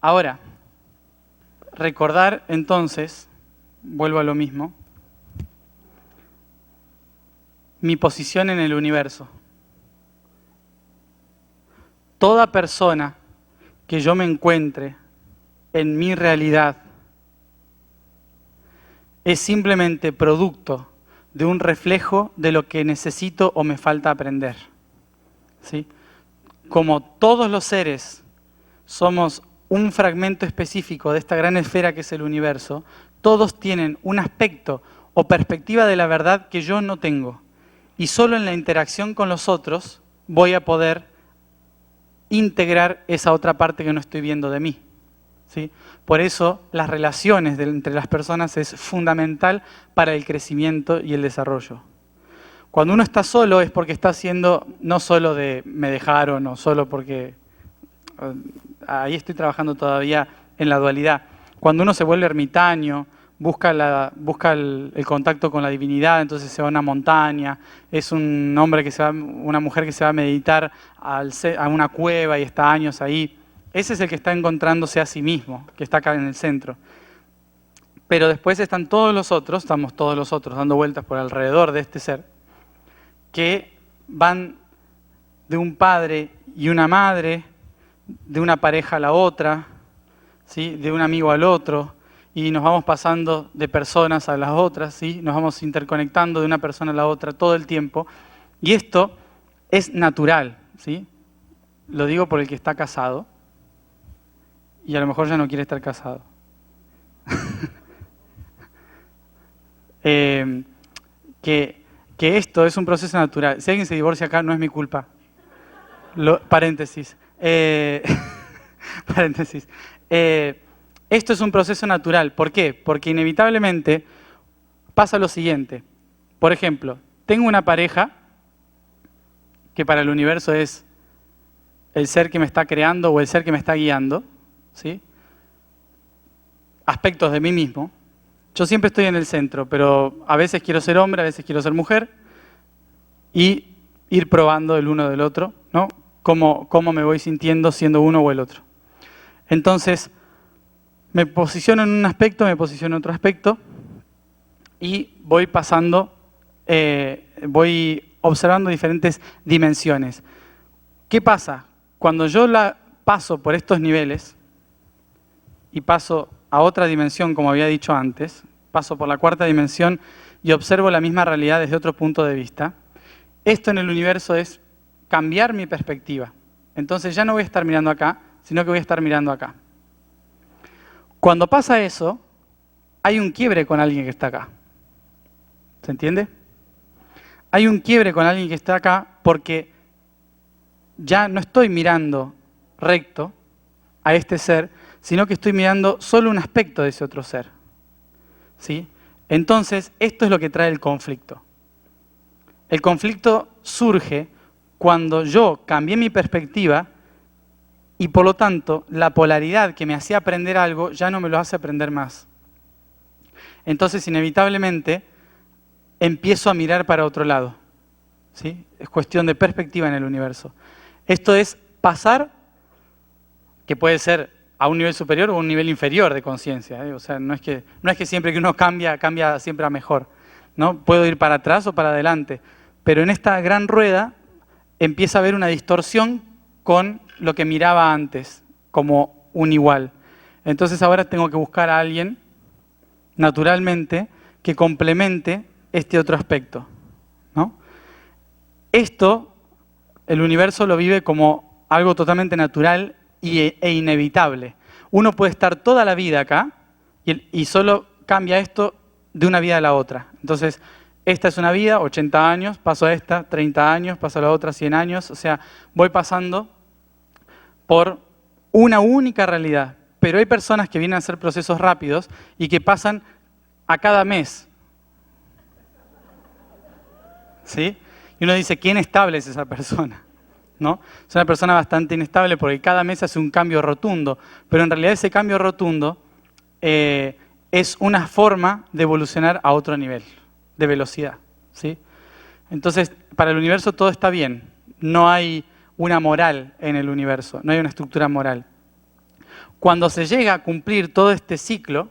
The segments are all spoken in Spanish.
Ahora, recordar entonces, vuelvo a lo mismo, mi posición en el universo. Toda persona que yo me encuentre en mi realidad es simplemente producto de un reflejo de lo que necesito o me falta aprender. ¿Sí? Como todos los seres somos un fragmento específico de esta gran esfera que es el universo, todos tienen un aspecto o perspectiva de la verdad que yo no tengo. Y solo en la interacción con los otros voy a poder integrar esa otra parte que no estoy viendo de mí. ¿Sí? Por eso las relaciones entre las personas es fundamental para el crecimiento y el desarrollo. Cuando uno está solo es porque está haciendo, no solo de me dejaron o solo porque ahí estoy trabajando todavía en la dualidad. Cuando uno se vuelve ermitaño, busca el contacto con la divinidad, entonces se va a una montaña, es un hombre que se va, una mujer que se va a meditar a una cueva y está años ahí. Ese es el que está encontrándose a sí mismo, que está acá en el centro. Pero después están todos los otros, estamos todos los otros dando vueltas por alrededor de este ser, que van de un padre y una madre, de una pareja a la otra, ¿sí? De un amigo al otro, y nos vamos pasando de personas a las otras, ¿sí? Nos vamos interconectando de una persona a la otra todo el tiempo, y esto es natural, ¿sí? Lo digo por el que está casado, y a lo mejor ya no quiere estar casado. Que esto es un proceso natural. Si alguien se divorcia acá, no es mi culpa. Paréntesis. Paréntesis. Esto es un proceso natural. ¿Por qué? Porque inevitablemente pasa lo siguiente. Por ejemplo, tengo una pareja que para el universo es el ser que me está creando o el ser que me está guiando, ¿sí? Aspectos de mí mismo. Yo siempre estoy en el centro, pero a veces quiero ser hombre, a veces quiero ser mujer y ir probando el uno del otro, ¿no? Cómo me voy sintiendo siendo uno o el otro. Entonces, me posiciono en un aspecto, me posiciono en otro aspecto y voy pasando, voy observando diferentes dimensiones. ¿Qué pasa? Cuando yo la paso por estos niveles y paso a otra dimensión, como había dicho antes, paso por la cuarta dimensión y observo la misma realidad desde otro punto de vista, esto en el universo es cambiar mi perspectiva. Entonces ya no voy a estar mirando acá, sino que voy a estar mirando acá. Cuando pasa eso, hay un quiebre con alguien que está acá. ¿Se entiende? Hay un quiebre con alguien que está acá porque ya no estoy mirando recto a este ser, sino que estoy mirando solo un aspecto de ese otro ser. ¿Sí? Entonces, esto es lo que trae el conflicto. El conflicto surge cuando yo cambié mi perspectiva y por lo tanto la polaridad que me hacía aprender algo ya no me lo hace aprender más. Entonces, inevitablemente, empiezo a mirar para otro lado. ¿Sí? Es cuestión de perspectiva en el universo. Esto es pasar, que puede ser a un nivel superior o a un nivel inferior de conciencia. O sea, no es que siempre que uno cambia siempre a mejor, ¿no? Puedo ir para atrás o para adelante. Pero en esta gran rueda empieza a haber una distorsión con lo que miraba antes, como un igual. Entonces ahora tengo que buscar a alguien, naturalmente, que complemente este otro aspecto, ¿no? Esto, el universo lo vive como algo totalmente natural e inevitable. Uno puede estar toda la vida acá y solo cambia esto de una vida a la otra. Entonces, esta es una vida, 80 años, paso a esta, 30 años, paso a la otra, 100 años. O sea, voy pasando por una única realidad. Pero hay personas que vienen a hacer procesos rápidos y que pasan a cada mes. ¿Sí? Y uno dice, ¿qué inestable es esa persona? ¿No? Es una persona bastante inestable porque cada mes hace un cambio rotundo. Pero en realidad ese cambio rotundo es una forma de evolucionar a otro nivel de velocidad, ¿sí? Entonces, para el universo todo está bien. No hay una moral en el universo, no hay una estructura moral. Cuando se llega a cumplir todo este ciclo,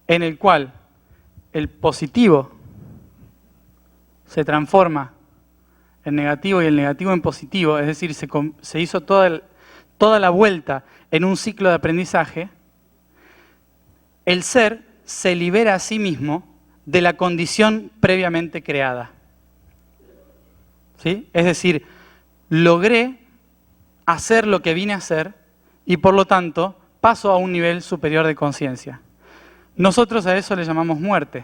en el cual el positivo se transforma en negativo y el negativo en positivo, es decir, se hizo toda la vuelta en un ciclo de aprendizaje, el ser se libera a sí mismo de la condición previamente creada. ¿Sí? Es decir, logré hacer lo que vine a hacer y por lo tanto paso a un nivel superior de conciencia. Nosotros a eso le llamamos muerte.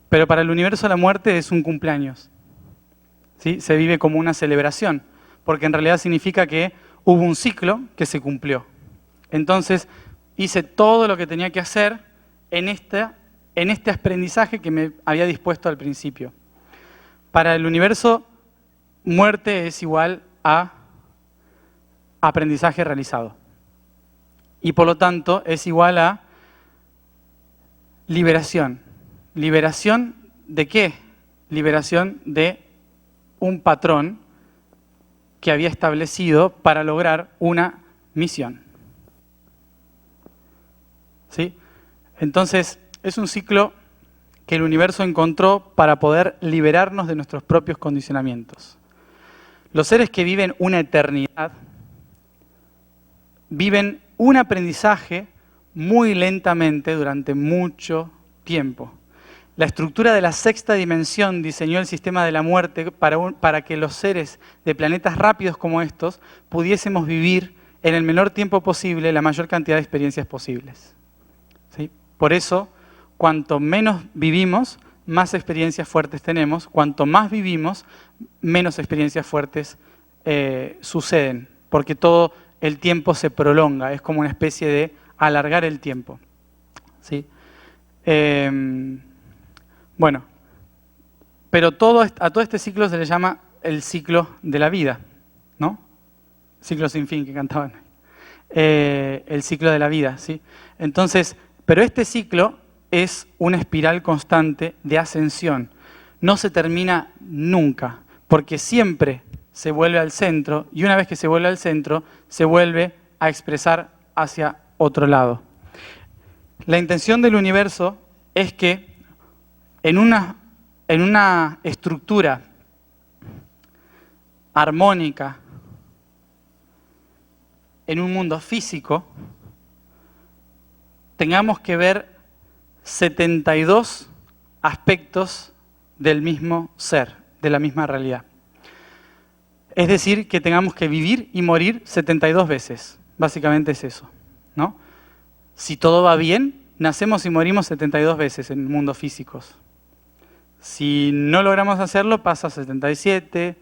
Pero para el universo la muerte es un cumpleaños. ¿Sí? Se vive como una celebración, porque en realidad significa que hubo un ciclo que se cumplió. Entonces hice todo lo que tenía que hacer en este aprendizaje que me había dispuesto al principio. Para el universo, muerte es igual a aprendizaje realizado. Y por lo tanto es igual a liberación. ¿Liberación de qué? Liberación de un patrón que había establecido para lograr una misión. ¿Sí? Entonces, es un ciclo que el universo encontró para poder liberarnos de nuestros propios condicionamientos. Los seres que viven una eternidad viven un aprendizaje muy lentamente durante mucho tiempo. La estructura de la sexta dimensión diseñó el sistema de la muerte para que los seres de planetas rápidos como estos pudiésemos vivir en el menor tiempo posible la mayor cantidad de experiencias posibles. ¿Sí? Por eso, cuanto menos vivimos, más experiencias fuertes tenemos. Cuanto más vivimos, menos experiencias fuertes suceden, porque todo el tiempo se prolonga, es como una especie de alargar el tiempo. ¿Sí? Bueno, pero a todo este ciclo se le llama el ciclo de la vida, ¿no? Ciclo sin fin que cantaban. El ciclo de la vida, ¿sí? Entonces, pero este ciclo es una espiral constante de ascensión. No se termina nunca, porque siempre se vuelve al centro, y una vez que se vuelve al centro, se vuelve a expresar hacia otro lado. La intención del universo es que en una estructura armónica, en un mundo físico, tengamos que ver 72 aspectos del mismo ser, de la misma realidad. Es decir, que tengamos que vivir y morir 72 veces. Básicamente es eso, ¿no? Si todo va bien, nacemos y morimos 72 veces en mundos físicos. Si no logramos hacerlo, pasa a 77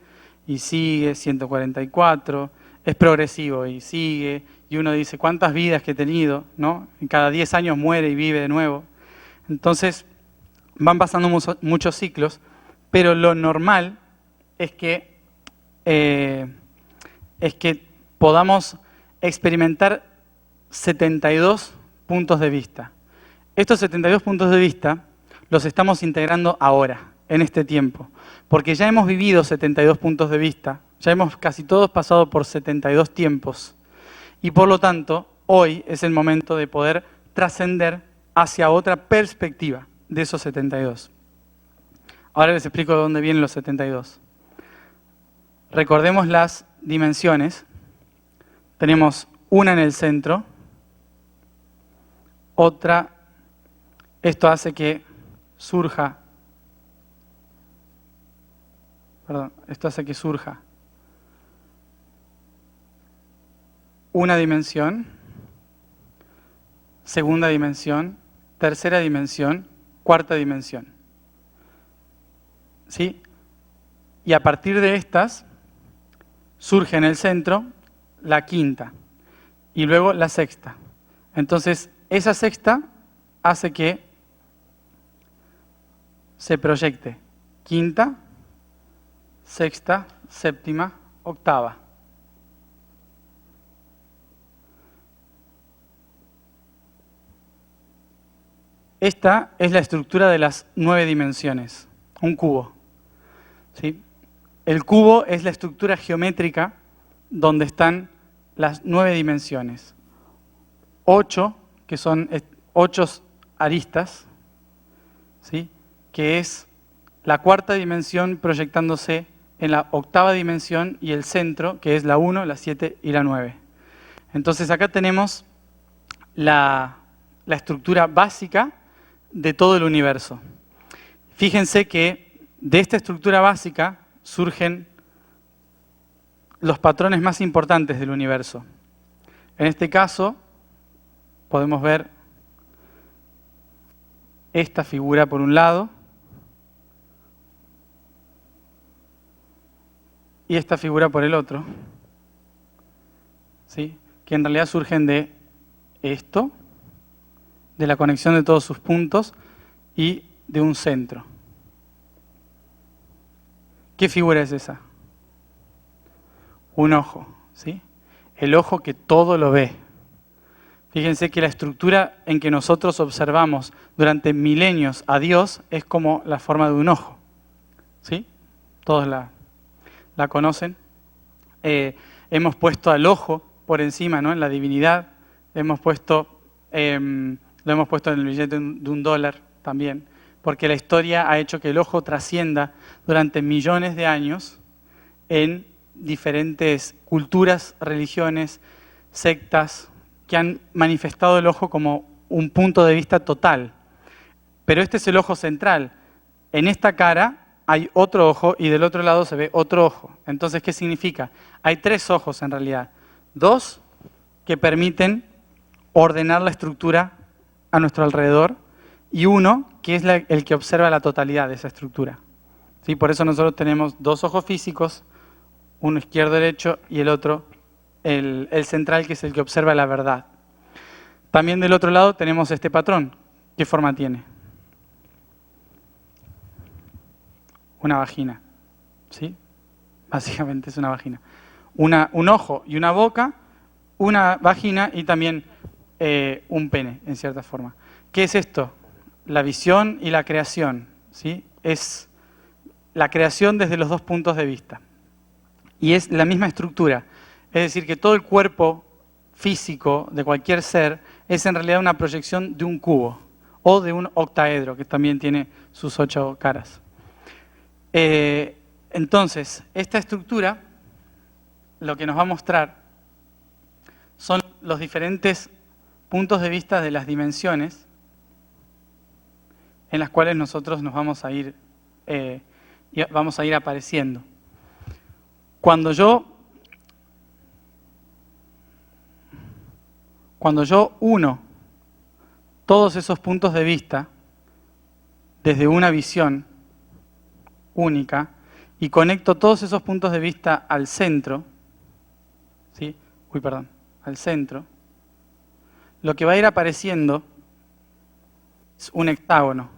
y sigue 144. Es progresivo y sigue. Y uno dice, ¿cuántas vidas que he tenido? ¿No? Y cada 10 años muere y vive de nuevo. Entonces, van pasando muchos ciclos, pero lo normal es que podamos experimentar 72 puntos de vista. Estos 72 puntos de vista los estamos integrando ahora, en este tiempo, porque ya hemos vivido 72 puntos de vista, ya hemos casi todos pasado por 72 tiempos, y por lo tanto, hoy es el momento de poder trascender hacia otra perspectiva de esos 72. Ahora les explico de dónde vienen los 72. Recordemos las dimensiones. Tenemos una en el centro, otra, esto hace que surja una dimensión, segunda dimensión, tercera dimensión, cuarta dimensión. ¿Sí? Y a partir de estas surge en el centro la quinta y luego la sexta. Entonces, esa sexta hace que se proyecte quinta, sexta, séptima, octava. Esta es la estructura de las 9 dimensiones, un cubo. ¿Sí? El cubo es la estructura geométrica donde están las 9 dimensiones. 8, que son 8 aristas, ¿sí? Que es la cuarta dimensión proyectándose en la octava dimensión y el centro, que es la 1, la 7 y la 9. Entonces acá tenemos la estructura básica de todo el universo. Fíjense que de esta estructura básica surgen los patrones más importantes del universo. En este caso, podemos ver esta figura por un lado y esta figura por el otro, ¿sí? Que en realidad surgen de esto, de la conexión de todos sus puntos y de un centro. ¿Qué figura es esa? Un ojo, ¿sí? El ojo que todo lo ve. Fíjense que la estructura en que nosotros observamos durante milenios a Dios es como la forma de un ojo, ¿sí? Todos la conocen. Hemos puesto al ojo por encima, ¿no? En la divinidad. Lo hemos puesto en el billete de $1 también, porque la historia ha hecho que el ojo trascienda durante millones de años en diferentes culturas, religiones, sectas, que han manifestado el ojo como un punto de vista total. Pero este es el ojo central. En esta cara hay otro ojo y del otro lado se ve otro ojo. Entonces, ¿qué significa? Hay 3 ojos en realidad. 2 que permiten ordenar la estructura a nuestro alrededor y 1 que es el que observa la totalidad de esa estructura. ¿Sí? Por eso nosotros tenemos 2 ojos físicos, uno izquierdo-derecho y el otro, el central, que es el que observa la verdad. También del otro lado tenemos este patrón. ¿Qué forma tiene? Una vagina, ¿sí? Básicamente es una vagina. Un ojo y una boca, una vagina y también un pene, en cierta forma. ¿Qué es esto? La visión y la creación, ¿sí? Es la creación desde los 2 puntos de vista. Y es la misma estructura. Es decir, que todo el cuerpo físico de cualquier ser es en realidad una proyección de un cubo o de un octaedro, que también tiene sus 8 caras. Entonces, esta estructura lo que nos va a mostrar son los diferentes puntos de vista de las dimensiones en las cuales nosotros nos vamos a ir apareciendo. Cuando yo uno todos esos puntos de vista desde una visión única y conecto todos esos puntos de vista al centro, ¿sí? Al centro, lo que va a ir apareciendo es un hexágono.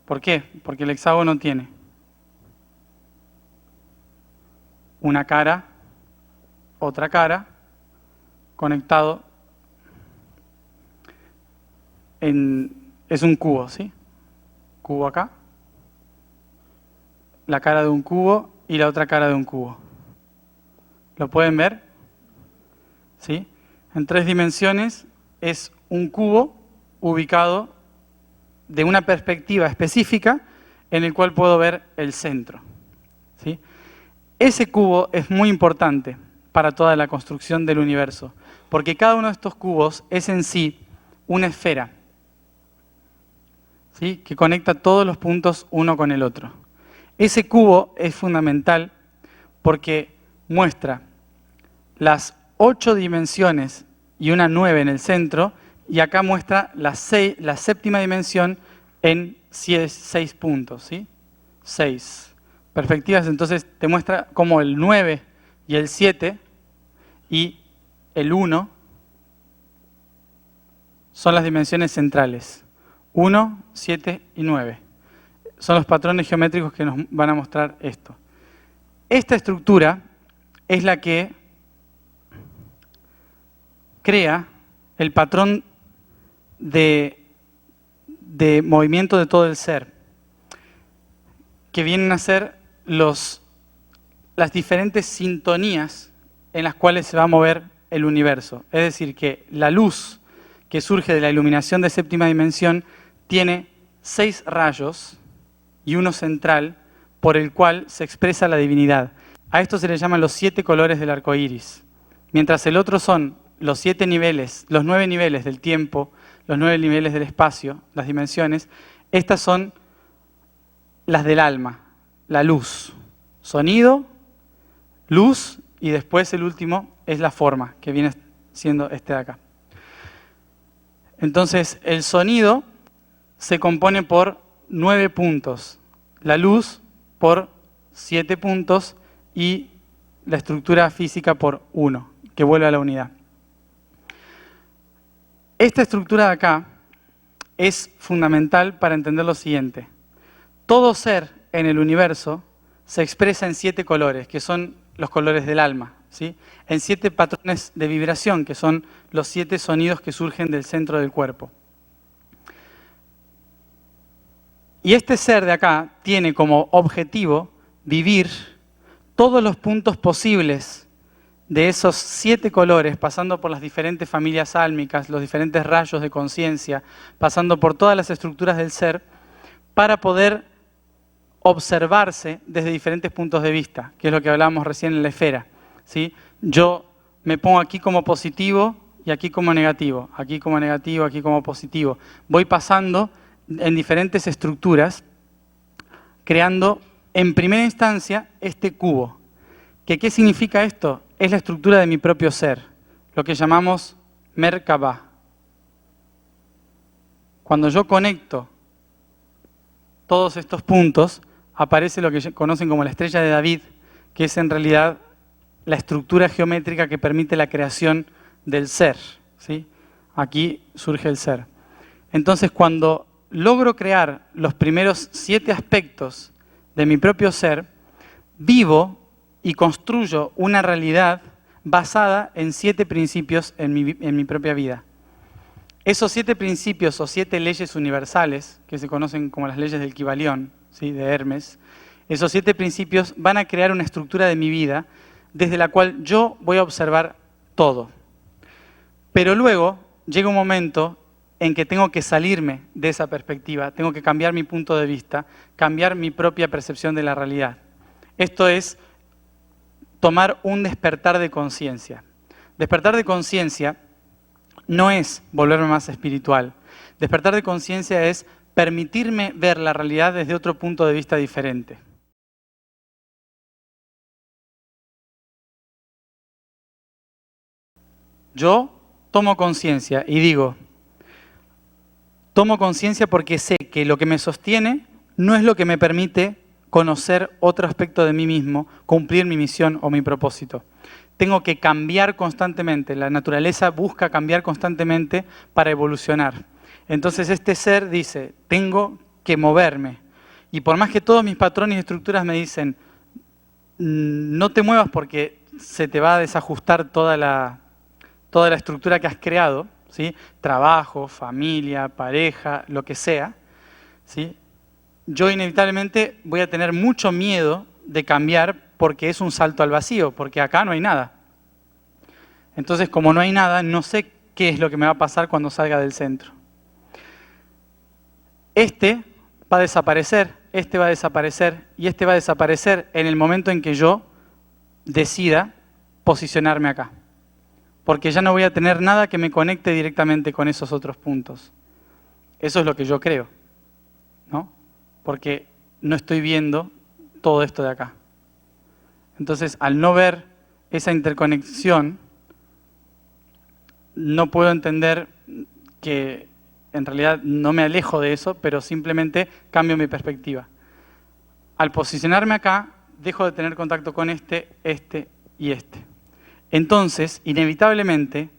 ¿Por qué? Porque el hexágono tiene una cara, otra cara, conectado es un cubo, ¿sí? Cubo acá, la cara de un cubo y la otra cara de un cubo. ¿Lo pueden ver? ¿Sí? En 3 dimensiones es un cubo ubicado de una perspectiva específica en el cual puedo ver el centro, ¿sí? Ese cubo es muy importante para toda la construcción del universo, porque cada uno de estos cubos es en sí una esfera, ¿sí? Que conecta todos los puntos uno con el otro. Ese cubo es fundamental porque muestra las 8 dimensiones y una 9 en el centro, y acá muestra la 7ª dimensión en 6 puntos, ¿sí? 6 perspectivas. Entonces te muestra cómo el 9 y el 7 y el 1 son las dimensiones centrales. 1, 7 y 9. Son los patrones geométricos que nos van a mostrar esto. Esta estructura es la que crea el patrón de movimiento de todo el ser, que vienen a ser las las diferentes sintonías en las cuales se va a mover el universo. Es decir, que la luz que surge de la iluminación de séptima dimensión tiene 6 rayos y uno central por el cual se expresa la divinidad. A esto se le llaman los 7 colores del arco iris. Mientras el otro son los 7 niveles, los 9 niveles del tiempo, los 9 niveles del espacio, las dimensiones, estas son las del alma, la luz, sonido, luz y después el último es la forma, que viene siendo este de acá. Entonces el sonido se compone por 9 puntos, la luz por 7 puntos y la estructura física por 1, que vuelve a la unidad. Esta estructura de acá es fundamental para entender lo siguiente. Todo ser en el universo se expresa en 7 colores, que son los colores del alma, ¿sí? En 7 patrones de vibración, que son los 7 sonidos que surgen del centro del cuerpo. Y este ser de acá tiene como objetivo vivir todos los puntos posibles de esos 7 colores, pasando por las diferentes familias álmicas, los diferentes rayos de conciencia, pasando por todas las estructuras del ser, para poder observarse desde diferentes puntos de vista, que es lo que hablábamos recién en la esfera, ¿sí? Yo me pongo aquí como positivo y aquí como negativo, aquí como negativo, aquí como positivo. Voy pasando en diferentes estructuras, creando en primera instancia este cubo. ¿Qué significa esto? Es la estructura de mi propio ser, lo que llamamos Merkabah. Cuando yo conecto todos estos puntos, aparece lo que conocen como la estrella de David, que es en realidad la estructura geométrica que permite la creación del ser, ¿sí? Aquí surge el ser. Entonces, cuando logro crear los primeros 7 aspectos de mi propio ser, vivo y construyo una realidad basada en 7 principios en mi propia vida. Esos 7 principios o 7 leyes universales, que se conocen como las leyes del Kybalión, ¿sí? De Hermes, esos 7 principios van a crear una estructura de mi vida desde la cual yo voy a observar todo. Pero luego llega un momento en que tengo que salirme de esa perspectiva, tengo que cambiar mi punto de vista, cambiar mi propia percepción de la realidad. Esto es tomar un despertar de conciencia. Despertar de conciencia no es volverme más espiritual. Despertar de conciencia es permitirme ver la realidad desde otro punto de vista diferente. Yo tomo conciencia y digo, tomo conciencia porque sé que lo que me sostiene no es lo que me permite conocer otro aspecto de mí mismo, cumplir mi misión o mi propósito. Tengo que cambiar constantemente, la naturaleza busca cambiar constantemente para evolucionar. Entonces este ser dice, tengo que moverme. Y por más que todos mis patrones y estructuras me dicen, no te muevas porque se te va a desajustar toda la estructura que has creado, ¿sí? Trabajo, familia, pareja, lo que sea, ¿sí? Yo inevitablemente voy a tener mucho miedo de cambiar porque es un salto al vacío, porque acá no hay nada. Entonces, como no hay nada, no sé qué es lo que me va a pasar cuando salga del centro. Este va a desaparecer, este va a desaparecer y este va a desaparecer en el momento en que yo decida posicionarme acá. Porque ya no voy a tener nada que me conecte directamente con esos otros puntos. Eso es lo que yo creo, ¿no? Porque no estoy viendo todo esto de acá. Entonces, al no ver esa interconexión, no puedo entender que en realidad no me alejo de eso, pero simplemente cambio mi perspectiva. Al posicionarme acá, dejo de tener contacto con este y este. Entonces, inevitablemente,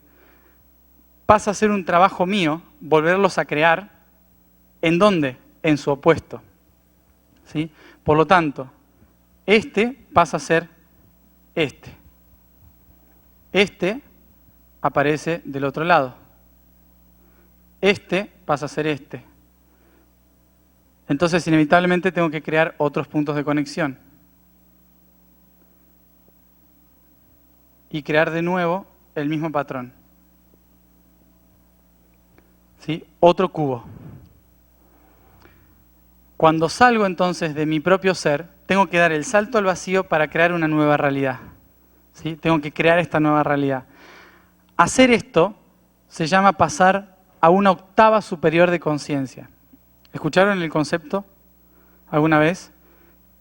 pasa a ser un trabajo mío volverlos a crear. ¿En dónde? En su opuesto. ¿Sí? Por lo tanto, este pasa a ser este. Este aparece del otro lado. Este pasa a ser este. Entonces, inevitablemente tengo que crear otros puntos de conexión. y crear de nuevo el mismo patrón. ¿Sí? Otro cubo. Cuando salgo entonces de mi propio ser, tengo que dar el salto al vacío para crear una nueva realidad. ¿Sí? Tengo que crear esta nueva realidad. Hacer esto se llama pasar a una octava superior de conciencia. ¿Escucharon el concepto alguna vez?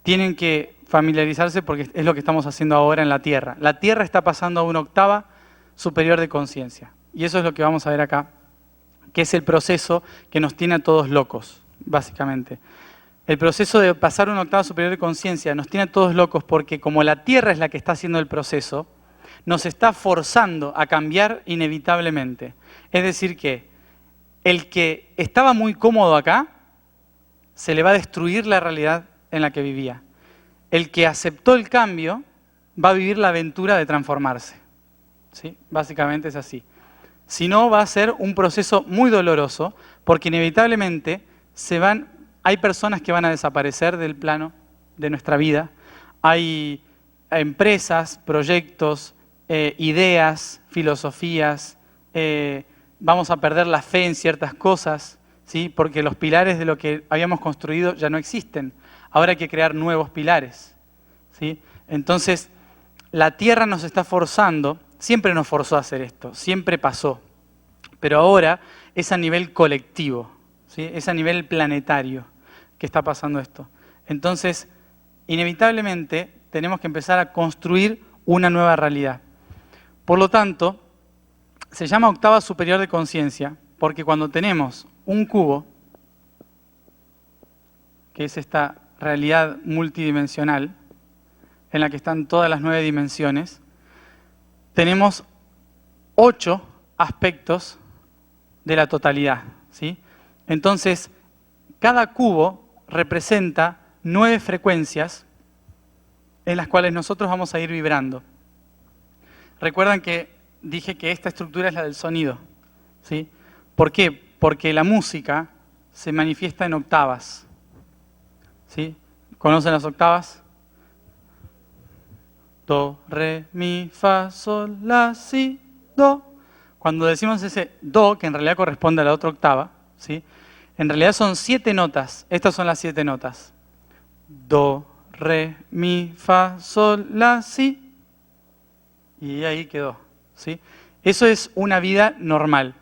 Tienen que familiarizarse porque es lo que estamos haciendo ahora en la Tierra. La Tierra está pasando a una octava superior de conciencia. Y eso es lo que vamos a ver acá, que es el proceso que nos tiene a todos locos, básicamente. El proceso de pasar a una octava superior de conciencia nos tiene a todos locos porque como la Tierra es la que está haciendo el proceso, nos está forzando a cambiar inevitablemente. Es decir que el que estaba muy cómodo acá, se le va a destruir la realidad en la que vivía. El que aceptó el cambio va a vivir la aventura de transformarse. ¿Sí? Básicamente es así. Si no, va a ser un proceso muy doloroso, porque inevitablemente hay personas que van a desaparecer del plano de nuestra vida, hay empresas, proyectos, ideas, filosofías, vamos a perder la fe en ciertas cosas, ¿sí? Porque los pilares de lo que habíamos construido ya no existen. Ahora hay que crear nuevos pilares, ¿sí? Entonces, la Tierra nos está forzando, siempre nos forzó a hacer esto, siempre pasó, pero ahora es a nivel colectivo, ¿sí? Es a nivel planetario que está pasando esto. Entonces, inevitablemente tenemos que empezar a construir una nueva realidad. Por lo tanto, se llama octava superior de conciencia, porque cuando tenemos un cubo, que es esta realidad multidimensional, en la que están todas las 9 dimensiones, tenemos 8 aspectos de la totalidad, ¿sí? Entonces, cada cubo representa 9 frecuencias en las cuales nosotros vamos a ir vibrando. Recuerdan que dije que esta estructura es la del sonido, ¿sí? ¿Por qué? Porque la música se manifiesta en octavas, ¿sí? ¿Conocen las octavas? Do, re, mi, fa, sol, la, si, do. Cuando decimos ese do, que en realidad corresponde a la otra octava, ¿sí? En realidad son 7 notas. Estas son las 7 notas. Do, re, mi, fa, sol, la, si. Y ahí quedó, ¿sí? Eso es una vida normal,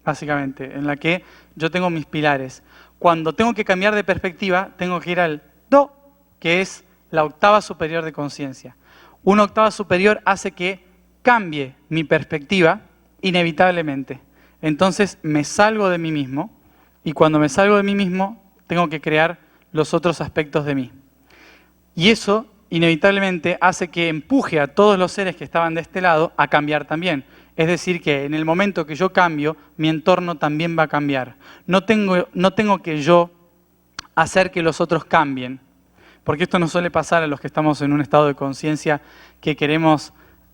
básicamente, en la que yo tengo mis pilares. Cuando tengo que cambiar de perspectiva, tengo que ir al do, que es la octava superior de conciencia. Una octava superior hace que cambie mi perspectiva inevitablemente. Entonces me salgo de mí mismo, y cuando me salgo de mí mismo, tengo que crear los otros aspectos de mí. Y eso inevitablemente hace que empuje a todos los seres que estaban de este lado a cambiar también. Es decir, que en el momento que yo cambio, mi entorno también va a cambiar. No tengo que yo hacer que los otros cambien, porque esto no suele pasar a los que estamos en un estado de conciencia que queremos,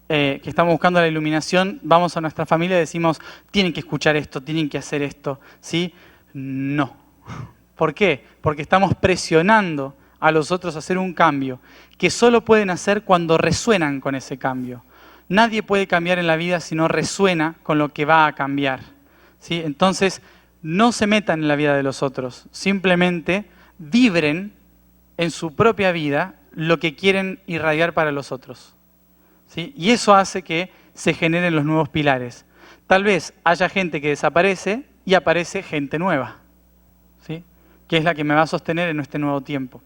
que estamos buscando la iluminación, vamos a nuestra familia y decimos, tienen que escuchar esto, tienen que hacer esto, ¿sí? No. ¿Por qué? Porque estamos presionando a los otros a hacer un cambio que solo pueden hacer cuando resuenan con ese cambio. Nadie puede cambiar en la vida si no resuena con lo que va a cambiar, ¿sí? Entonces, no se metan en la vida de los otros, simplemente vibren en su propia vida lo que quieren irradiar para los otros, ¿sí? Y eso hace que se generen los nuevos pilares. Tal vez haya gente que desaparece y aparece gente nueva, ¿sí? Que es la que me va a sostener en este nuevo tiempo.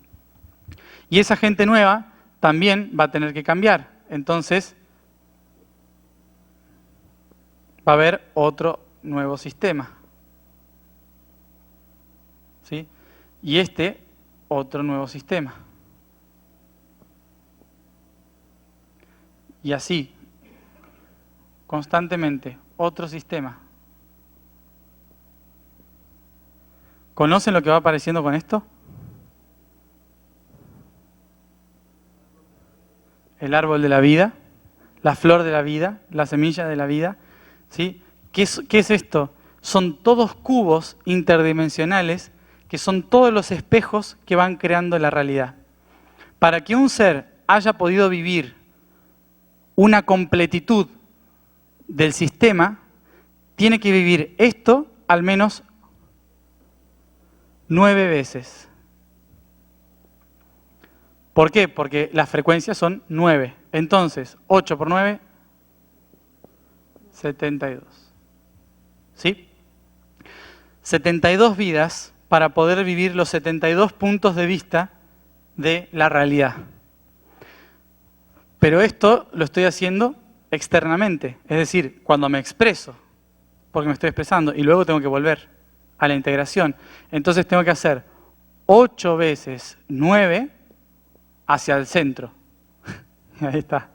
Y esa gente nueva también va a tener que cambiar. Entonces, va a haber otro nuevo sistema, ¿sí? Y otro nuevo sistema. Y así, constantemente, otro sistema. ¿Conocen lo que va apareciendo con esto? El árbol de la vida, la flor de la vida, la semilla de la vida, ¿sí? ¿Qué es esto? Son todos cubos interdimensionales que son todos los espejos que van creando la realidad. Para que un ser haya podido vivir una completitud del sistema tiene que vivir esto al menos 9 veces. ¿Por qué? Porque las frecuencias son 9. Entonces, 8 por 9, 72. ¿Sí? 72 vidas para poder vivir los 72 puntos de vista de la realidad. Pero esto lo estoy haciendo externamente, es decir, cuando me expreso, porque me estoy expresando, y luego tengo que volver a la integración. Entonces tengo que hacer 8 veces 9 hacia el centro. Ahí está.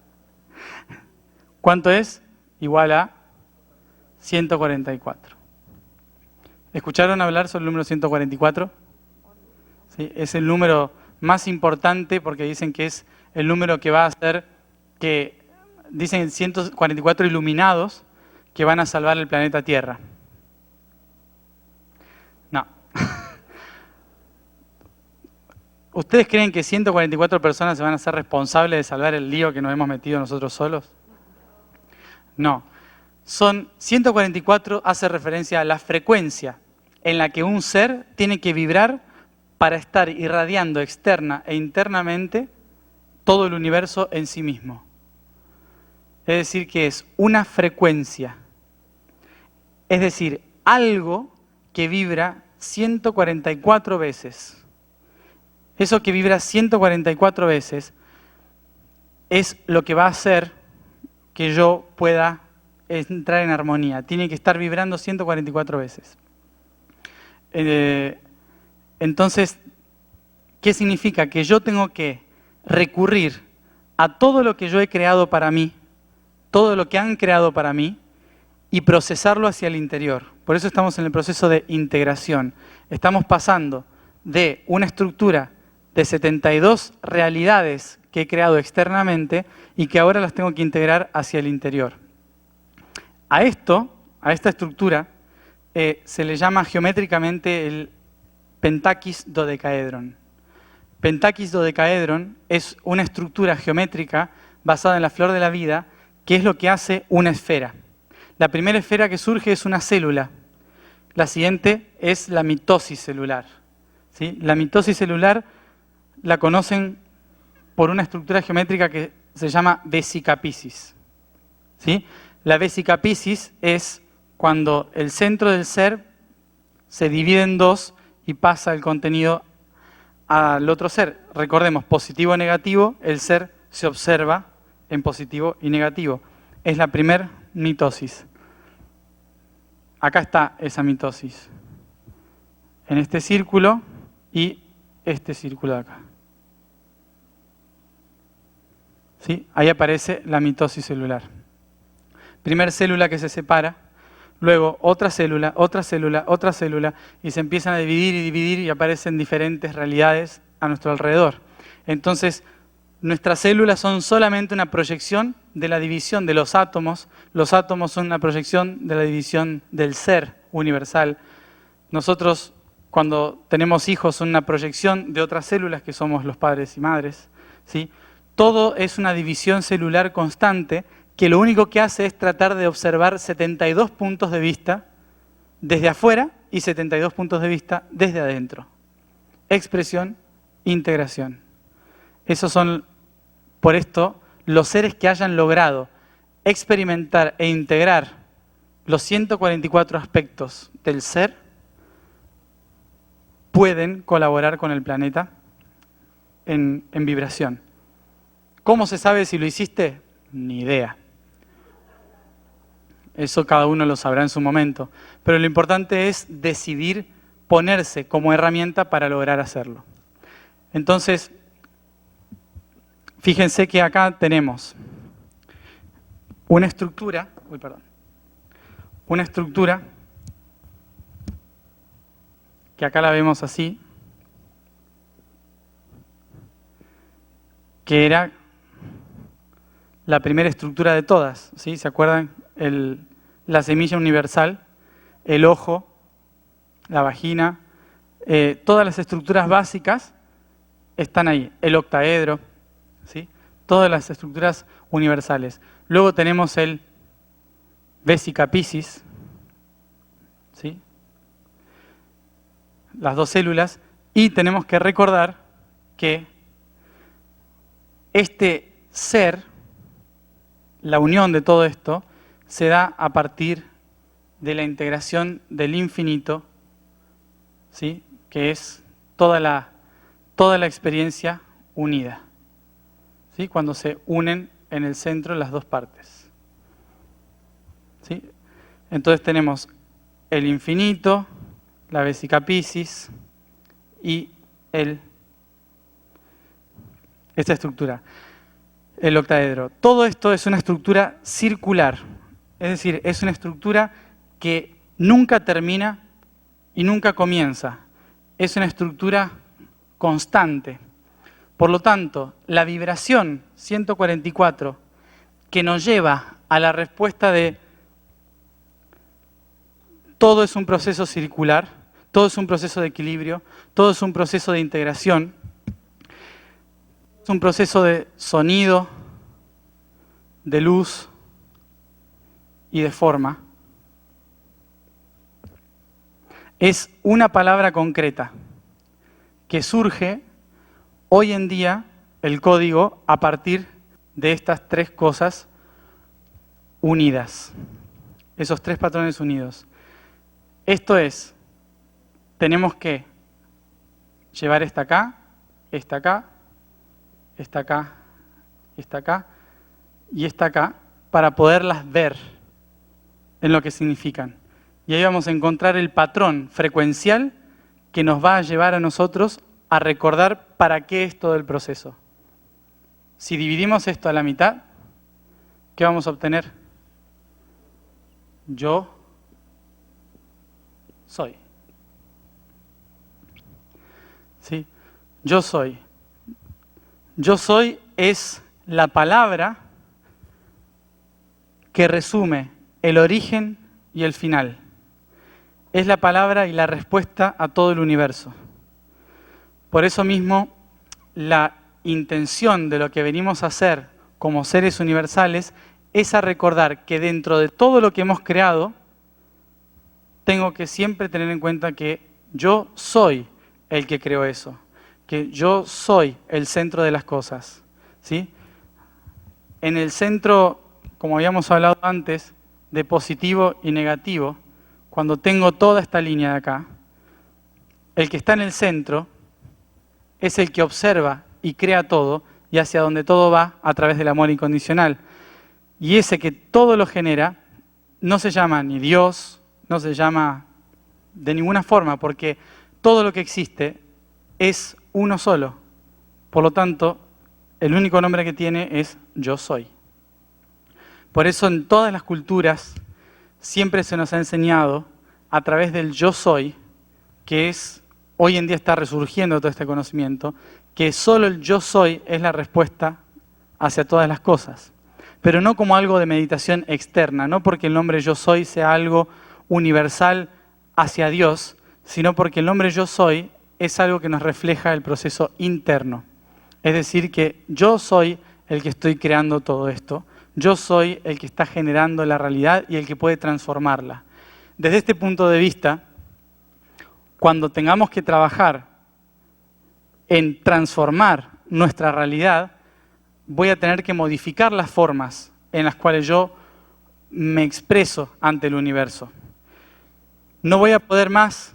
¿Cuánto es? Igual a 144. ¿Escucharon hablar sobre el número 144? ¿Sí? Es el número más importante porque dicen que es el número que va a hacer que, dicen 144 iluminados que van a salvar el planeta Tierra. No. ¿Ustedes creen que 144 personas se van a ser responsables de salvar el lío que nos hemos metido nosotros solos? No. 144 hace referencia a la frecuencia en la que un ser tiene que vibrar para estar irradiando externa e internamente todo el universo en sí mismo. Es decir, que es una frecuencia. Es decir, algo que vibra 144 veces. Eso que vibra 144 veces es lo que va a hacer que yo pueda entrar en armonía. Tiene que estar vibrando 144 veces. Entonces, ¿qué significa? Que yo tengo que recurrir a todo lo que yo he creado para mí, todo lo que han creado para mí, y procesarlo hacia el interior. Por eso estamos en el proceso de integración. Estamos pasando de una estructura de 72 realidades que he creado externamente y que ahora las tengo que integrar hacia el interior. A esta estructura, se le llama geométricamente el pentaquis dodecaedron. Pentaquis dodecaedron es una estructura geométrica basada en la flor de la vida, que es lo que hace una esfera. La primera esfera que surge es una célula. La siguiente es la mitosis celular. ¿Sí? La mitosis celular la conocen por una estructura geométrica que se llama vesicapisis. ¿Sí? La vesicapisis es cuando el centro del ser se divide en dos y pasa el contenido al otro ser. Recordemos, positivo o negativo, el ser se observa en positivo y negativo. Es la primera mitosis. Acá está esa mitosis. En este círculo y este círculo de acá. ¿Sí? Ahí aparece la mitosis celular. Primer célula que se separa, luego otra célula, otra célula, otra célula, y se empiezan a dividir y aparecen diferentes realidades a nuestro alrededor. Entonces, nuestras células son solamente una proyección de la división de los átomos. Los átomos son una proyección de la división del ser universal. Nosotros, cuando tenemos hijos, son una proyección de otras células que somos los padres y madres. ¿Sí? Todo es una división celular constante que lo único que hace es tratar de observar 72 puntos de vista desde afuera y 72 puntos de vista desde adentro. Expresión, integración. Esos son, por esto, los seres que hayan logrado experimentar e integrar los 144 aspectos del ser pueden colaborar con el planeta en vibración. ¿Cómo se sabe si lo hiciste? Ni idea. Eso cada uno lo sabrá en su momento. Pero lo importante es decidir ponerse como herramienta para lograr hacerlo. Entonces, fíjense que acá tenemos una estructura, que acá la vemos así, que era la primera estructura de todas, ¿sí? ¿Se acuerdan? La semilla universal, el ojo, la vagina, todas las estructuras básicas están ahí, el octaedro, ¿sí? todas las estructuras universales. Luego tenemos el Vesica Piscis, ¿sí? Las dos células, y tenemos que recordar que este ser, la unión de todo esto, se da a partir de la integración del infinito, ¿sí? Que es toda la experiencia unida, ¿sí? Cuando se unen en el centro las dos partes, ¿sí? Entonces tenemos el infinito, la Vesica Piscis y esta estructura, el octaedro. Todo esto es una estructura circular, es decir, es una estructura que nunca termina y nunca comienza. Es una estructura constante. Por lo tanto, la vibración 144 que nos lleva a la respuesta de todo es un proceso circular, todo es un proceso de equilibrio, todo es un proceso de integración, es un proceso de sonido, de luz y de forma. Es una palabra concreta que surge hoy en día, el código, a partir de estas tres cosas unidas, esos tres patrones unidos. Esto es, tenemos que llevar esta acá, esta acá, esta acá, esta acá y esta acá, para poderlas ver en lo que significan. Y ahí vamos a encontrar el patrón frecuencial que nos va a llevar a nosotros a recordar para qué es todo el proceso. Si dividimos esto a la mitad, ¿qué vamos a obtener? Yo soy. ¿Sí? Yo soy. Yo soy es la palabra que resume el origen y el final. Es la palabra y la respuesta a todo el universo. Por eso mismo, la intención de lo que venimos a hacer como seres universales es a recordar que dentro de todo lo que hemos creado, tengo que siempre tener en cuenta que yo soy el que creó eso, que yo soy el centro de las cosas, ¿sí? En el centro, como habíamos hablado antes, de positivo y negativo, cuando tengo toda esta línea de acá, el que está en el centro es el que observa y crea todo y hacia donde todo va a través del amor incondicional. Y ese que todo lo genera no se llama ni Dios, no se llama de ninguna forma, porque todo lo que existe es uno solo. Por lo tanto, el único nombre que tiene es yo soy. Por eso en todas las culturas siempre se nos ha enseñado a través del yo soy, que es, hoy en día está resurgiendo todo este conocimiento, que solo el yo soy es la respuesta hacia todas las cosas. Pero no como algo de meditación externa, no porque el nombre yo soy sea algo universal hacia Dios, sino porque el nombre yo soy es algo que nos refleja el proceso interno. Es decir, que yo soy el que estoy creando todo esto, yo soy el que está generando la realidad y el que puede transformarla. Desde este punto de vista, cuando tengamos que trabajar en transformar nuestra realidad, voy a tener que modificar las formas en las cuales yo me expreso ante el universo. No voy a poder más,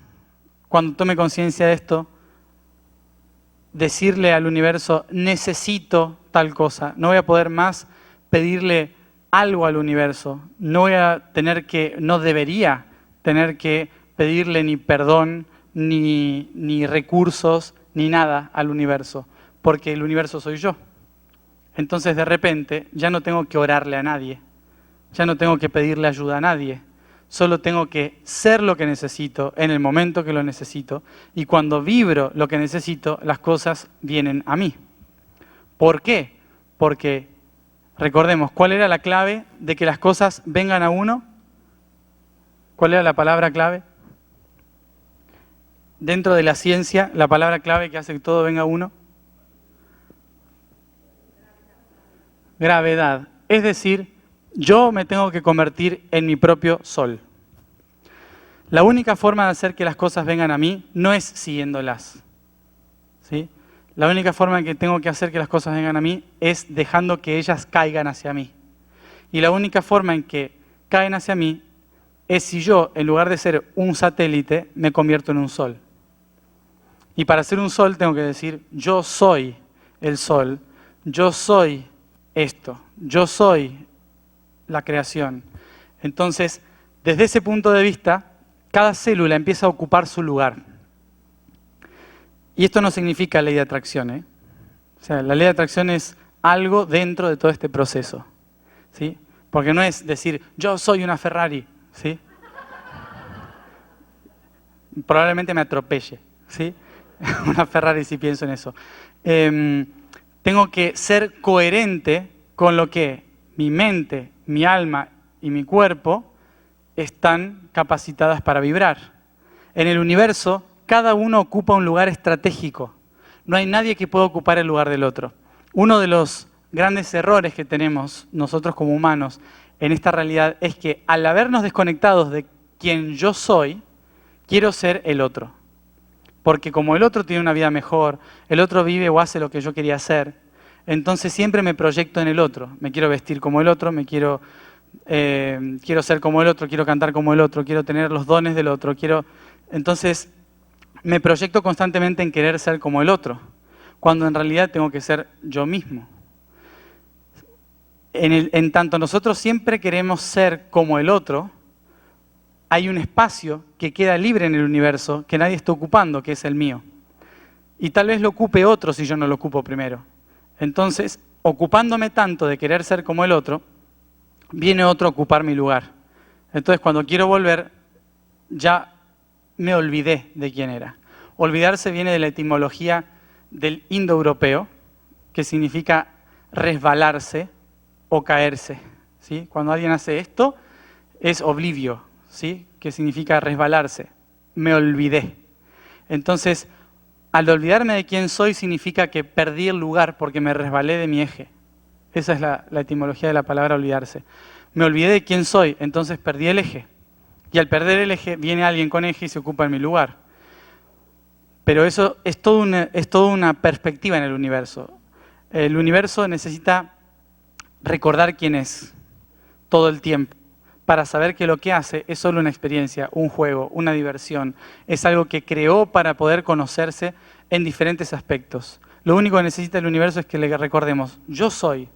cuando tome conciencia de esto, decirle al universo, necesito tal cosa. No voy a poder más pedirle algo al universo. No debería tener que pedirle ni perdón, ni recursos, ni nada al universo, porque el universo soy yo. Entonces de repente ya no tengo que orarle a nadie, ya no tengo que pedirle ayuda a nadie, solo tengo que ser lo que necesito en el momento que lo necesito, y cuando vibro lo que necesito, las cosas vienen a mí. ¿Por qué? Porque recordemos, ¿cuál era la clave de que las cosas vengan a uno? ¿Cuál era la palabra clave? Dentro de la ciencia, la palabra clave que hace que todo venga a uno. gravedad. Es decir, yo me tengo que convertir en mi propio sol. La única forma de hacer que las cosas vengan a mí no es siguiéndolas, ¿sí? La única forma en que tengo que hacer que las cosas vengan a mí es dejando que ellas caigan hacia mí. Y la única forma en que caen hacia mí es si yo, en lugar de ser un satélite, me convierto en un sol. Y para ser un sol tengo que decir, yo soy el sol, yo soy esto, yo soy la creación. Entonces, desde ese punto de vista, cada célula empieza a ocupar su lugar. Y esto no significa ley de atracción, ¿eh? O sea, la ley de atracción es algo dentro de todo este proceso, ¿sí? Porque no es decir, yo soy una Ferrari, ¿sí? Probablemente me atropelle, ¿sí? Una Ferrari si pienso en eso. Tengo que ser coherente con lo que mi mente, mi alma y mi cuerpo están capacitadas para vibrar. En el universo, cada uno ocupa un lugar estratégico. No hay nadie que pueda ocupar el lugar del otro. Uno de los grandes errores que tenemos nosotros como humanos en esta realidad es que al habernos desconectados de quien yo soy, quiero ser el otro. Porque como el otro tiene una vida mejor, el otro vive o hace lo que yo quería hacer, entonces siempre me proyecto en el otro. Me quiero vestir como el otro, quiero ser como el otro, quiero cantar como el otro, quiero tener los dones del otro, Entonces me proyecto constantemente en querer ser como el otro, cuando en realidad tengo que ser yo mismo. En tanto nosotros siempre queremos ser como el otro, hay un espacio que queda libre en el universo que nadie está ocupando, que es el mío. Y tal vez lo ocupe otro si yo no lo ocupo primero. Entonces, ocupándome tanto de querer ser como el otro, viene otro a ocupar mi lugar. Entonces, cuando quiero volver, ya me olvidé de quién era. Olvidarse viene de la etimología del indoeuropeo, que significa resbalarse o caerse, ¿sí? Cuando alguien hace esto, es oblivio, ¿sí? Que significa resbalarse. Me olvidé. Entonces, al olvidarme de quién soy, significa que perdí el lugar porque me resbalé de mi eje. Esa es la etimología de la palabra olvidarse. Me olvidé de quién soy, entonces perdí el eje. Y al perder el eje, viene alguien con eje y se ocupa en mi lugar. Pero eso es toda una perspectiva en el universo. El universo necesita recordar quién es todo el tiempo, para saber que lo que hace es solo una experiencia, un juego, una diversión. Es algo que creó para poder conocerse en diferentes aspectos. Lo único que necesita el universo es que le recordemos, yo soy.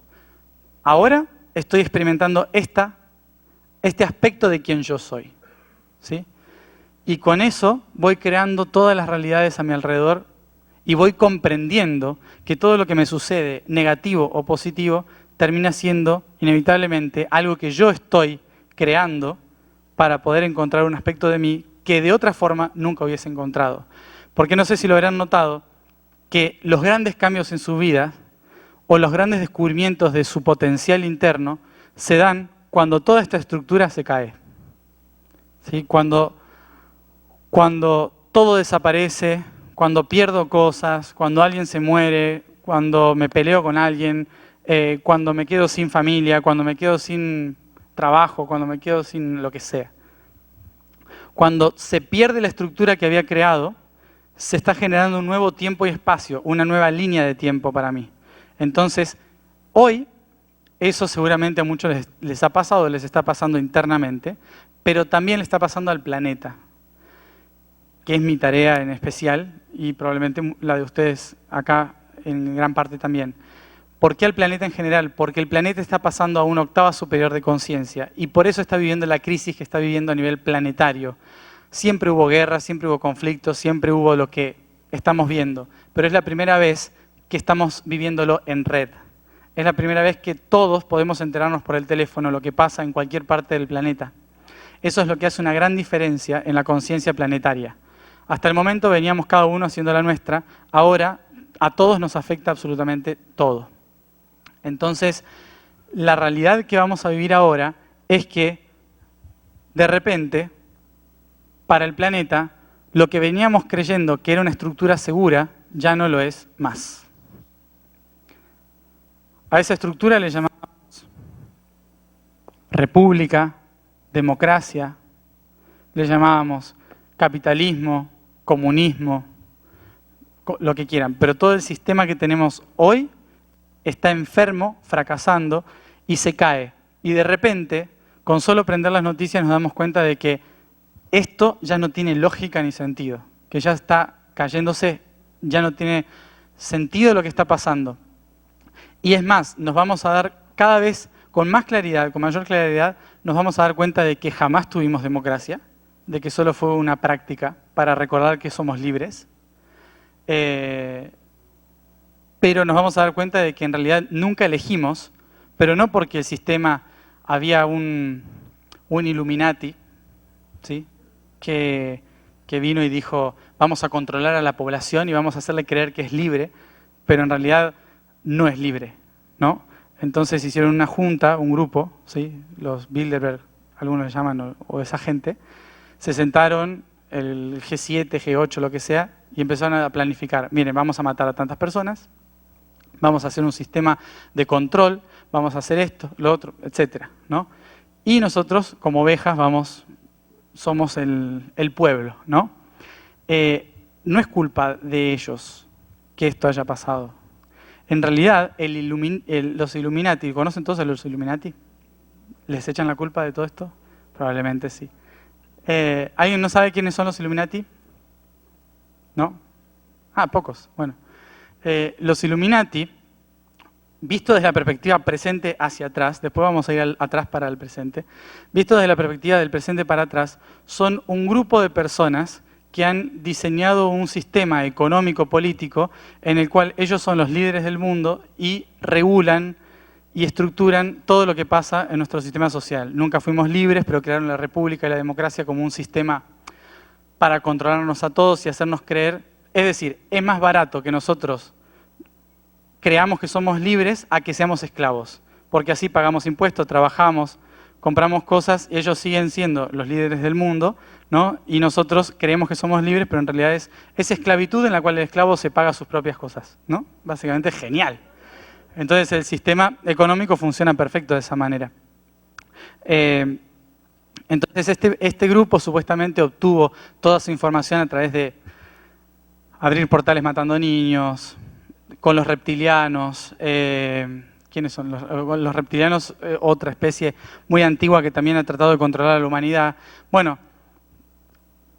Ahora estoy experimentando este aspecto de quien yo soy, ¿sí? Y con eso voy creando todas las realidades a mi alrededor y voy comprendiendo que todo lo que me sucede, negativo o positivo, termina siendo inevitablemente algo que yo estoy creando para poder encontrar un aspecto de mí que de otra forma nunca hubiese encontrado. Porque no sé si lo habrán notado, que los grandes cambios en su vida o los grandes descubrimientos de su potencial interno se dan cuando toda esta estructura se cae. ¿Sí? Cuando todo desaparece, cuando pierdo cosas, cuando alguien se muere, cuando me peleo con alguien, cuando me quedo sin familia, cuando me quedo sin trabajo, cuando me quedo sin lo que sea. Cuando se pierde la estructura que había creado, se está generando un nuevo tiempo y espacio, una nueva línea de tiempo para mí. Entonces, hoy, eso seguramente a muchos les ha pasado, les está pasando internamente, pero también le está pasando al planeta, que es mi tarea en especial y probablemente la de ustedes acá en gran parte también. ¿Por qué al planeta en general? Porque el planeta está pasando a una octava superior de conciencia y por eso está viviendo la crisis que está viviendo a nivel planetario. Siempre hubo guerra, siempre hubo conflictos, siempre hubo lo que estamos viendo, pero es la primera vez que estamos viviéndolo en red. Es la primera vez que todos podemos enterarnos por el teléfono lo que pasa en cualquier parte del planeta. Eso es lo que hace una gran diferencia en la conciencia planetaria. Hasta el momento veníamos cada uno haciendo la nuestra, ahora a todos nos afecta absolutamente todo. Entonces, la realidad que vamos a vivir ahora es que, de repente, para el planeta, lo que veníamos creyendo que era una estructura segura, ya no lo es más. A esa estructura le llamamos república, democracia, le llamábamos capitalismo, comunismo, lo que quieran. Pero todo el sistema que tenemos hoy está enfermo, fracasando y se cae. Y de repente, con solo prender las noticias nos damos cuenta de que esto ya no tiene lógica ni sentido, que ya está cayéndose, ya no tiene sentido lo que está pasando. Y es más, nos vamos a dar cada vez con más claridad, con mayor claridad, nos vamos a dar cuenta de que jamás tuvimos democracia, de que solo fue una práctica para recordar que somos libres. Pero nos vamos a dar cuenta de que en realidad nunca elegimos, pero no porque el sistema había un Illuminati, ¿sí? que vino y dijo, vamos a controlar a la población y vamos a hacerle creer que es libre, pero en realidad no es libre, ¿no? Entonces hicieron una junta, un grupo, ¿sí? Los Bilderberg, algunos le llaman, o esa gente, se sentaron, el G7, G8, lo que sea, y empezaron a planificar, miren, vamos a matar a tantas personas, vamos a hacer un sistema de control, vamos a hacer esto, lo otro, etcétera, ¿no? Y nosotros, como ovejas, somos el pueblo, ¿no? No es culpa de ellos que esto haya pasado. En realidad, los Illuminati, ¿conocen todos a los Illuminati? ¿Les echan la culpa de todo esto? Probablemente sí. ¿Alguien no sabe quiénes son los Illuminati? ¿No? Ah, pocos. Bueno. Los Illuminati, visto desde la perspectiva presente hacia atrás, después vamos a ir atrás para el presente, visto desde la perspectiva del presente para atrás, son un grupo de personas que han diseñado un sistema económico-político en el cual ellos son los líderes del mundo y regulan y estructuran todo lo que pasa en nuestro sistema social. Nunca fuimos libres, pero crearon la república y la democracia como un sistema para controlarnos a todos y hacernos creer. Es decir, es más barato que nosotros creamos que somos libres a que seamos esclavos, porque así pagamos impuestos, trabajamos, compramos cosas y ellos siguen siendo los líderes del mundo, ¿no? Y nosotros creemos que somos libres, pero en realidad es esclavitud en la cual el esclavo se paga sus propias cosas, ¿no? Básicamente genial. Entonces el sistema económico funciona perfecto de esa manera. Entonces este grupo supuestamente obtuvo toda su información a través de abrir portales matando niños, con los reptilianos. ¿Quiénes son los reptilianos? Otra especie muy antigua que también ha tratado de controlar a la humanidad. Bueno,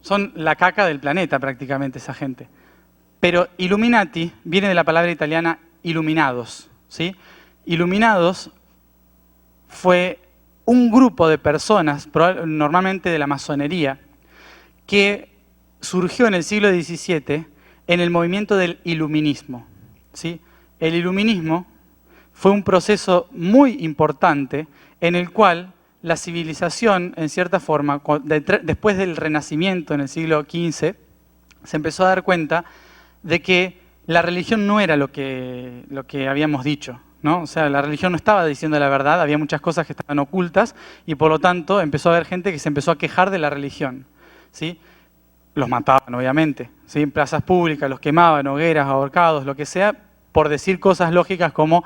son la caca del planeta prácticamente esa gente. Pero Illuminati viene de la palabra italiana illuminados, ¿sí? Illuminados fue un grupo de personas, normalmente de la masonería, que surgió en el siglo XVII en el movimiento del iluminismo, ¿sí? El iluminismo fue un proceso muy importante en el cual la civilización, en cierta forma, después del Renacimiento en el siglo XV, se empezó a dar cuenta de que la religión no era lo que habíamos dicho, ¿no? O sea, la religión no estaba diciendo la verdad, había muchas cosas que estaban ocultas y por lo tanto empezó a haber gente que se empezó a quejar de la religión, ¿sí? Los mataban, obviamente, ¿sí? En plazas públicas, los quemaban, hogueras, ahorcados, lo que sea, por decir cosas lógicas como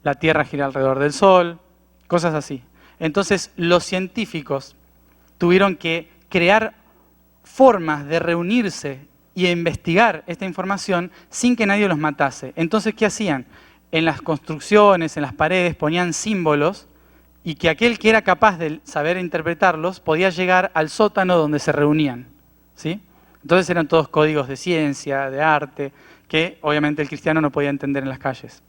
la Tierra gira alrededor del Sol, cosas así. Entonces, los científicos tuvieron que crear formas de reunirse y investigar esta información sin que nadie los matase. Entonces, ¿qué hacían? En las construcciones, en las paredes, ponían símbolos y que aquel que era capaz de saber interpretarlos podía llegar al sótano donde se reunían, ¿sí? Entonces eran todos códigos de ciencia, de arte, que obviamente el cristiano no podía entender en las calles.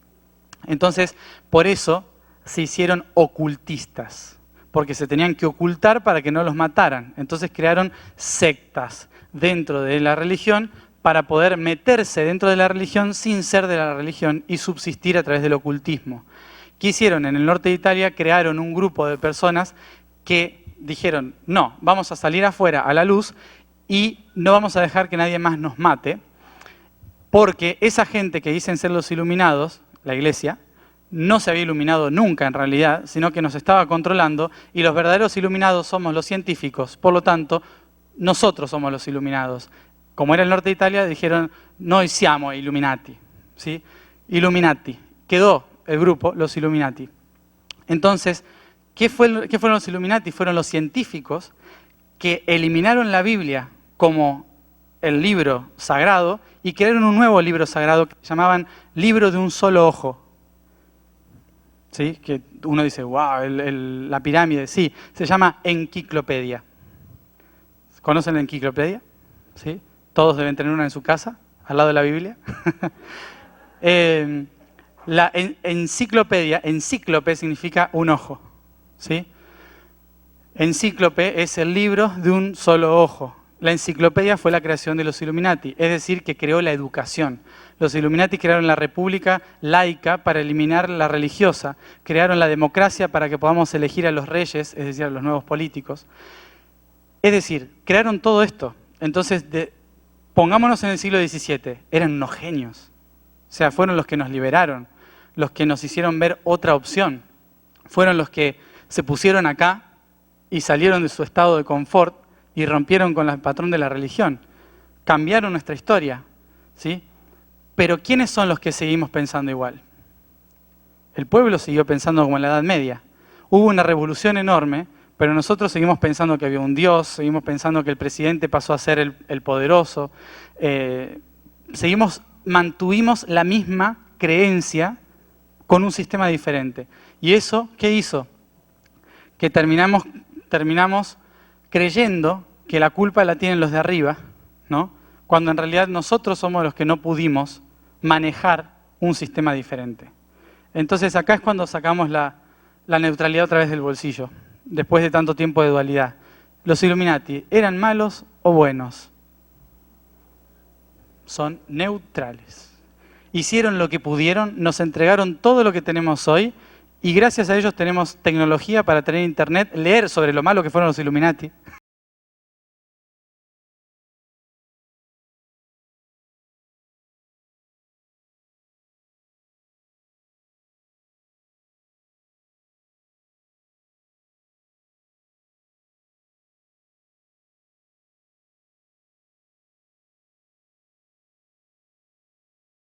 Entonces, por eso se hicieron ocultistas, porque se tenían que ocultar para que no los mataran. Entonces crearon sectas dentro de la religión para poder meterse dentro de la religión sin ser de la religión y subsistir a través del ocultismo. ¿Qué hicieron? En el norte de Italia crearon un grupo de personas que dijeron, no, vamos a salir afuera a la luz y no vamos a dejar que nadie más nos mate, porque esa gente que dicen ser los iluminados, la iglesia, no se había iluminado nunca en realidad, sino que nos estaba controlando, y los verdaderos iluminados somos los científicos, por lo tanto, nosotros somos los iluminados. Como era el norte de Italia, dijeron, noi siamo Illuminati, ¿sí? Illuminati. Quedó el grupo, los Illuminati. Entonces, ¿Qué fueron los Illuminati? Fueron los científicos que eliminaron la Biblia como el libro sagrado y crearon un nuevo libro sagrado que llamaban libro de un solo ojo. ¿Sí? Que uno dice, wow, la pirámide. Sí, se llama enciclopedia. ¿Conocen la enciclopedia? ¿Sí? Todos deben tener una en su casa, al lado de la Biblia. La enciclopedia, encíclope significa un ojo. ¿Sí? Encíclope es el libro de un solo ojo. La enciclopedia fue la creación de los Illuminati, es decir, que creó la educación. Los Illuminati crearon la república laica para eliminar la religiosa, crearon la democracia para que podamos elegir a los reyes, es decir, a los nuevos políticos. Es decir, crearon todo esto. Entonces, pongámonos en el siglo XVII, eran unos genios. O sea, fueron los que nos liberaron, los que nos hicieron ver otra opción. Fueron los que se pusieron acá y salieron de su estado de confort y rompieron con el patrón de la religión. Cambiaron nuestra historia, ¿sí? Pero ¿quiénes son los que seguimos pensando igual? El pueblo siguió pensando como en la Edad Media. Hubo una revolución enorme, pero nosotros seguimos pensando que había un Dios, seguimos pensando que el presidente pasó a ser el poderoso. Mantuvimos la misma creencia con un sistema diferente. ¿Y eso qué hizo? Que terminamos creyendo que la culpa la tienen los de arriba, ¿no? Cuando en realidad nosotros somos los que no pudimos manejar un sistema diferente. Entonces acá es cuando sacamos la neutralidad otra vez del bolsillo, después de tanto tiempo de dualidad. ¿Los Illuminati eran malos o buenos? Son neutrales. Hicieron lo que pudieron, nos entregaron todo lo que tenemos hoy y gracias a ellos tenemos tecnología para tener internet, leer sobre lo malo que fueron los Illuminati.